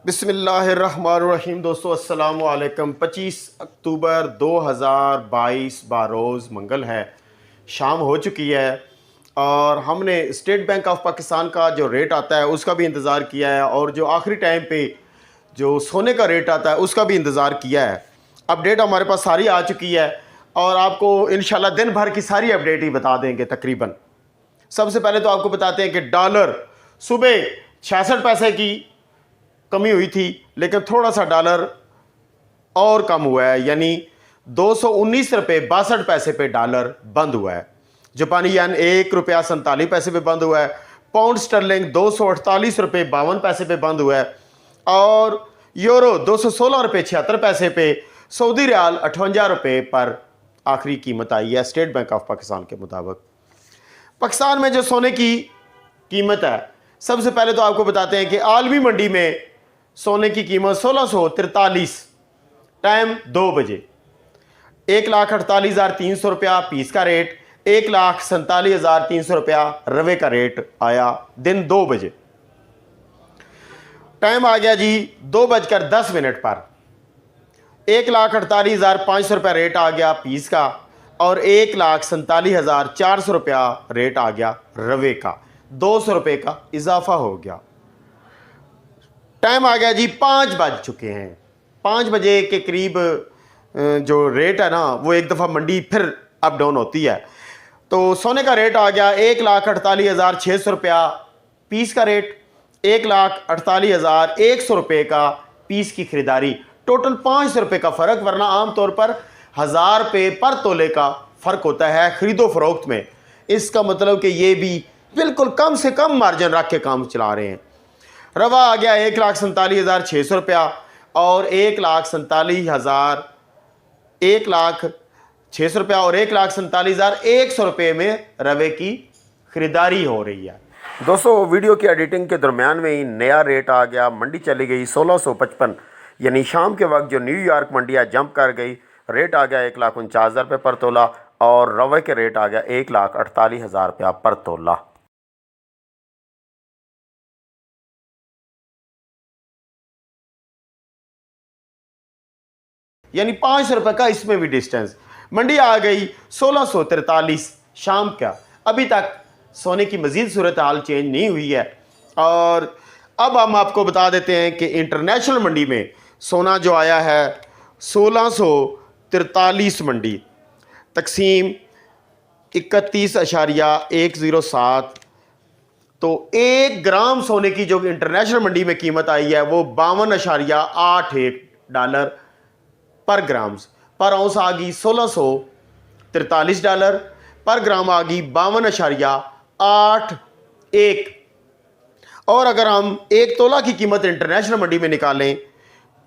बिस्मिल्लाहिर्रहमानिर्रहीम। दोस्तों अस्सलाम वालेकुम। 25 अक्टूबर 2022 बारोज़ मंगल है, शाम हो चुकी है और हमने स्टेट बैंक ऑफ पाकिस्तान का जो रेट आता है उसका भी इंतज़ार किया है और जो आखिरी टाइम पे जो सोने का रेट आता है उसका भी इंतज़ार किया है। अपडेट हमारे पास सारी आ चुकी है और आपको इंशाल्लाह दिन भर की सारी अपडेट ही बता देंगे तकरीबन। सबसे पहले तो आपको बताते हैं कि डॉलर सुबह 66 पैसे की कमी हुई थी, लेकिन थोड़ा सा डॉलर और कम हुआ है, यानी 219 रुपये 62 पैसे पे डॉलर बंद हुआ है। जापानी येन 1 रुपया 47 पैसे पे बंद हुआ है। पाउंड स्टर्लिंग 248 रुपये 52 पैसे पे बंद हुआ है और यूरो 216 रुपये 76 पैसे पे। सऊदी रियाल 58 रुपये पर आखिरी कीमत आई है स्टेट बैंक ऑफ पाकिस्तान के मुताबिक। पाकिस्तान में जो सोने की कीमत है, सबसे पहले तो आपको बताते हैं कि आलमी मंडी में सोने की कीमत 1643, टाइम 2 बजे 1,48,300 रुपया पीस का रेट, 1,47,300 रुपया रवे का रेट आया दिन 2 बजे। टाइम आ गया जी 2:10 पर 1,48,500 रुपया रेट आ गया पीस का और 1,47,400 रुपया रेट आ गया रवे का। 200 रुपये का इजाफा हो गया। टाइम आ गया जी 5 बज चुके हैं। 5 बजे के करीब जो रेट है ना वो एक दफ़ा मंडी फिर अप डाउन होती है। तो सोने का रेट आ गया 1,48,600 रुपया पीस का रेट, 1,48,100 रुपये का पीस की खरीदारी। टोटल 500 रुपये का फ़र्क, वरना आमतौर पर 1000 रुपये पर तोले का फ़र्क होता है खरीदो फरोख्त में। इसका मतलब कि ये भी बिल्कुल कम से कम मार्जिन रख के काम चला रहे हैं। रवा आ गया 1,47,600 रुपया और 1,47,600 रुपया और 1,47,100 रुपये में रवे की खरीदारी हो रही है। दोस्तों वीडियो की एडिटिंग के दरमियान में ही नया रेट आ गया। मंडी चली गई 1655, यानी शाम के वक्त जो न्यूयॉर्क मंडी है जंप कर गई। रेट आ गया 1,49,000 रुपये पर तोला और रवे के रेट आ गया 1,48,000 रुपया पर तोला। यानी 500 रुपये का इसमें भी डिस्टेंस। मंडी आ गई 1643 शाम का। अभी तक सोने की मजीद सूरत हाल चेंज नहीं हुई है और अब हम आपको बता देते हैं कि इंटरनेशनल मंडी में सोना जो आया है 1643 मंडी तकसीम 31.107। तो 1 ग्राम सोने की जो इंटरनेशनल मंडी में कीमत आई है वो 52.81 डॉलर पर ग्राम। पर आउंस आ गई 1643 डॉलर, पर ग्राम आ गई 52.81। और अगर हम 1 तोला की कीमत इंटरनेशनल मंडी में निकालें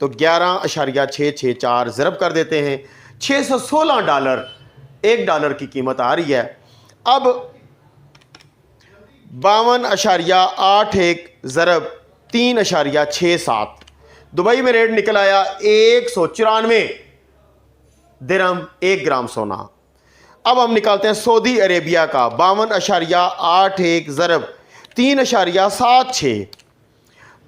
तो 11.664 ज़रब कर देते हैं, 616 डॉलर 1 डॉलर की कीमत आ रही है। अब 52.81 ज़रब 3.67 दुबई में रेट निकल आया 194 दिरहम 1 ग्राम सोना। अब हम निकालते हैं सऊदी अरेबिया का 52.81 ज़रब 3.76,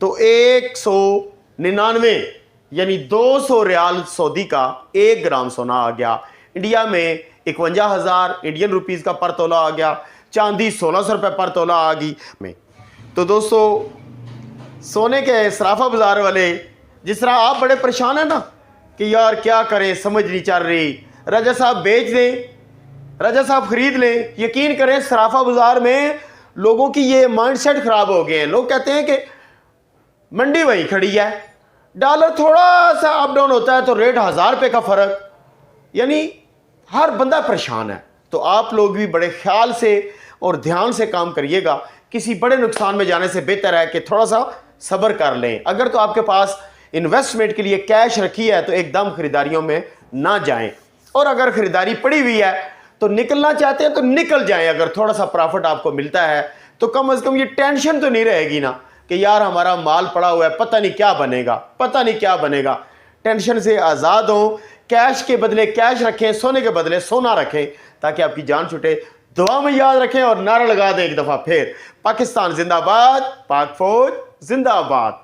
तो 199 यानी 200 रियाल सऊदी का 1 ग्राम सोना आ गया। इंडिया में 51,000 इंडियन रुपीज़ का पर तोला आ गया। चांदी 1600 रुपये पर तोला आ गई में। तो दोस्तों सोने के सराफा बाजार वाले, जिस तरह आप बड़े परेशान हैं ना कि यार क्या करें समझ नहीं चल रही, राजा साहब बेच दें, राजा साहब खरीद लें। यकीन करें सराफा बाजार में लोगों की ये माइंडसेट ख़राब हो गए हैं। लोग कहते हैं कि मंडी वहीं खड़ी है, डॉलर थोड़ा सा अप डाउन होता है तो रेट 1000 रुपये का फ़र्क, यानी हर बंदा परेशान है। तो आप लोग भी बड़े ख्याल से और ध्यान से काम करिएगा। किसी बड़े नुकसान में जाने से बेहतर है कि थोड़ा सा सब्र कर लें। अगर तो आपके पास इन्वेस्टमेंट के लिए कैश रखी है तो एकदम खरीदारियों में ना जाएं, और अगर खरीदारी पड़ी हुई है तो निकलना चाहते हैं तो निकल जाएं। अगर थोड़ा सा प्रॉफिट आपको मिलता है तो कम से कम ये टेंशन तो नहीं रहेगी ना कि यार हमारा माल पड़ा हुआ है, पता नहीं क्या बनेगा, पता नहीं क्या बनेगा। टेंशन से आज़ाद हों। कैश के बदले कैश रखें, सोने के बदले सोना रखें ताकि आपकी जान छूटे। दुआ में याद रखें और नारा लगा दें एक दफ़ा फिर, पाकिस्तान जिंदाबाद, पाक फौज जिंदाबाद।